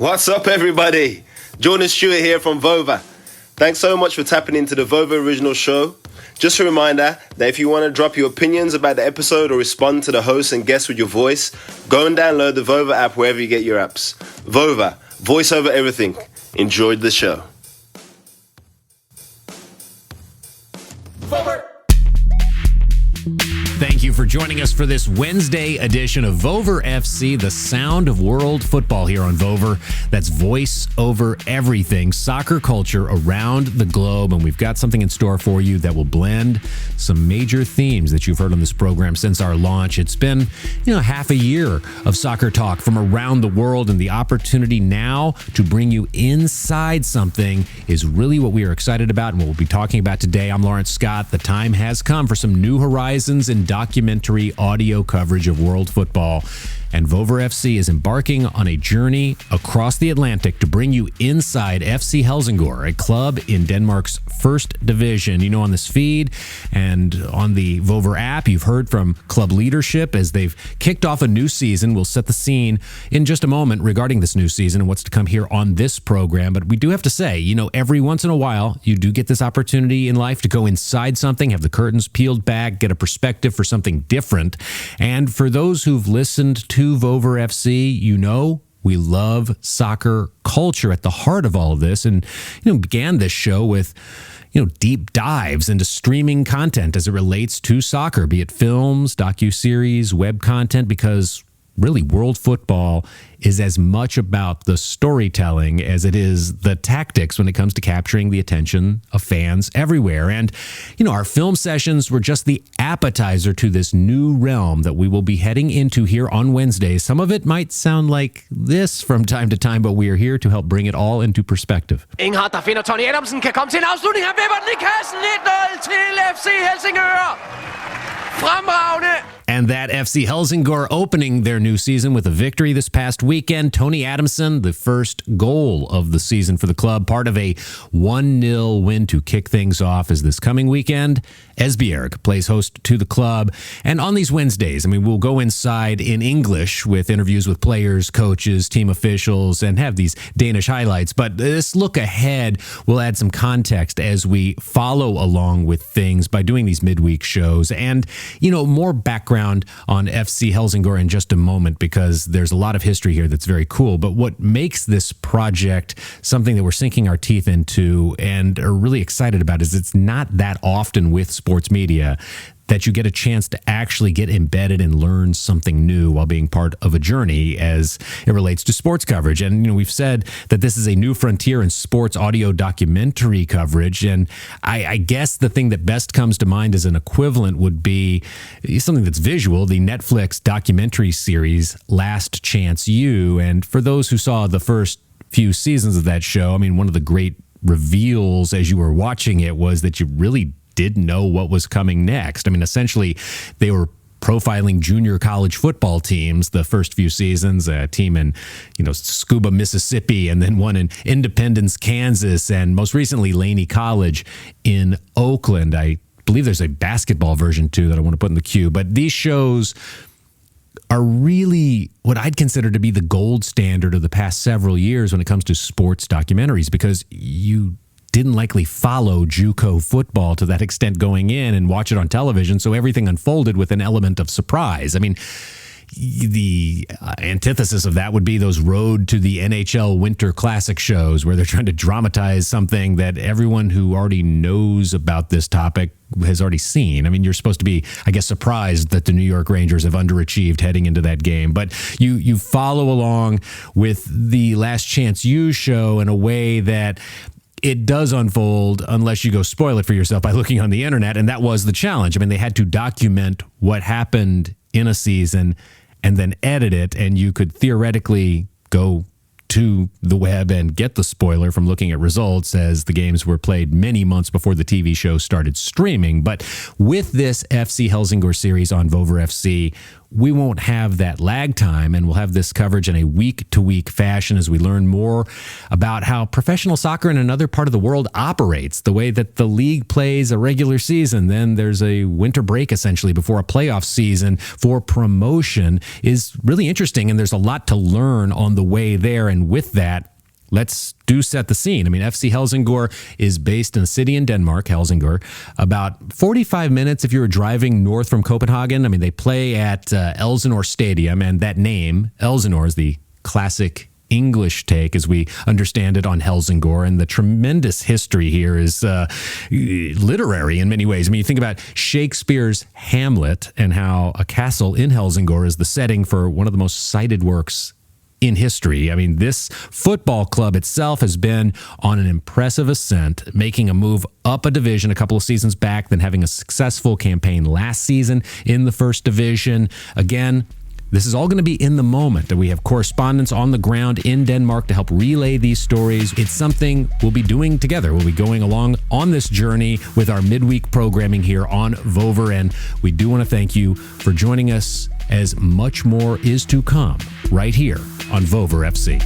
What's up, everybody? Jordan Stewart here from Vover. Thanks so much for tapping into the Vover original show. Just a reminder that if you want to drop your opinions about the episode or respond to the host and guests with your voice, go and download the Vover app wherever you get your apps. Vover, voice over everything. Enjoyed the show. Vover. Thank you for joining us for this Wednesday edition of Vover FC, the sound of world football here on Vover. That's voice over everything, soccer culture around the globe. And we've got something in store for you that will blend some major themes that you've heard on this program since our launch. It's been, half a year of soccer talk from around the world, and the opportunity now to bring you inside something is really what we are excited about and what we'll be talking about today. I'm Laurence Scott. The time has come for some new horizons in documentary audio coverage of world football, and Vover FC is embarking on a journey across the Atlantic to bring you inside FC Helsingør, a club in Denmark's first division. On this feed and on the Vover app, you've heard from club leadership as they've kicked off a new season. We'll set the scene in just a moment regarding this new season and what's to come here on this program. But we do have to say, every once in a while, you do get this opportunity in life to go inside something, have the curtains peeled back, get a perspective for something different. And for those who've listened to Vover FC, we love soccer culture at the heart of all of this, and began this show with deep dives into streaming content as it relates to soccer, be it films, docuseries, web content, because really world football is as much about the storytelling as it is the tactics when it comes to capturing the attention of fans everywhere. And, our film sessions were just the appetizer to this new realm that we will be heading into here on Wednesdays. Some of it might sound like this from time to time, but we are here to help bring it all into perspective. Inghardt, der finder Tony Adamsen, kan komme til en afslutning. Han vipper den i kassen. 1-0 til FC Helsingør. Fremragende. And that FC Helsingør opening their new season with a victory this past weekend. Tony Adamsen, the first goal of the season for the club, part of a 1-0 win to kick things off as this coming weekend, Esbjerg plays host to the club. And on these Wednesdays, we'll go inside in English with interviews with players, coaches, team officials, and have these Danish highlights. But this look ahead will add some context as we follow along with things by doing these midweek shows. And, more background on FC Helsingør in just a moment, because there's a lot of history here that's very cool. But what makes this project something that we're sinking our teeth into and are really excited about is it's not that often with sports media that you get a chance to actually get embedded and learn something new while being part of a journey as it relates to sports coverage. And, we've said that this is a new frontier in sports audio documentary coverage. And I guess the thing that best comes to mind as an equivalent would be something that's visual, the Netflix documentary series, Last Chance U. And for those who saw the first few seasons of that show, one of the great reveals as you were watching it was that you really didn't know what was coming next. Essentially, they were profiling junior college football teams the first few seasons, a team in, Scuba, Mississippi, and then one in Independence, Kansas, and most recently Laney College in Oakland. I believe there's a basketball version too that I want to put in the queue. But these shows are really what I'd consider to be the gold standard of the past several years when it comes to sports documentaries, because you didn't likely follow JUCO football to that extent going in and watch it on television, so everything unfolded with an element of surprise. The antithesis of that would be those Road to the NHL Winter Classic shows where they're trying to dramatize something that everyone who already knows about this topic has already seen. You're supposed to be, surprised that the New York Rangers have underachieved heading into that game. But you follow along with the Last Chance U show in a way that it does unfold unless you go spoil it for yourself by looking on the internet. And that was the challenge. They had to document what happened in a season and then edit it. And you could theoretically go to the web and get the spoiler from looking at results, as the games were played many months before the TV show started streaming. But with this FC Helsingør series on Vover FC, we won't have that lag time, and we'll have this coverage in a week-to-week fashion as we learn more about how professional soccer in another part of the world operates, the way that the league plays a regular season. Then there's a winter break, essentially, before a playoff season for promotion is really interesting, and there's a lot to learn on the way there. And with that, let's set the scene. I mean, FC Helsingør is based in a city in Denmark, Helsingør, about 45 minutes if you were driving north from Copenhagen. I mean, they play at Elsinore Stadium, and that name, Elsinore, is the classic English take, as we understand it, on Helsingør, and the tremendous history here is literary in many ways. I mean, you think about Shakespeare's Hamlet and how a castle in Helsingør is the setting for one of the most cited works in history. I mean, this football club itself has been on an impressive ascent, making a move up a division a couple of seasons back, then having a successful campaign last season in the first division. Again, this is all going to be in the moment, and we have correspondents on the ground in Denmark to help relay these stories. It's something we'll be doing together. We'll be going along on this journey with our midweek programming here on Vover, and we do want to thank you for joining us, as much more is to come right here on Vover FC.